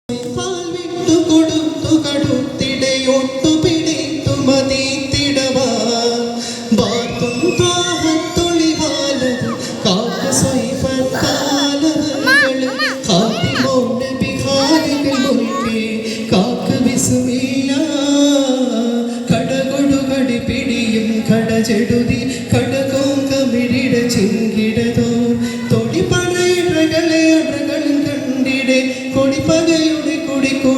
പാൽ വിട്ടു കൊടുത്തു കടുത്തിടയൊട്ടു പിടിത്തു മതിത്തിടവാൻ വാർത്തും താഹത്തൊളിവാലത് കാക്ക സ്വൈഫത്താലവകൾ ഹാത്തിമോടെ ബിഹാരികൾ മുൻപേ കാക്ക വിസുമില്ല കടകൊടുകടി പിടിയും കടചെടുതി കടകോം കമിഴിട ചിങ്കിടതോ തൊടി പടയടകളെ അടകളും കണ്ടിടെ കൊടിപ്പകയുടെ കൊടിക്കോ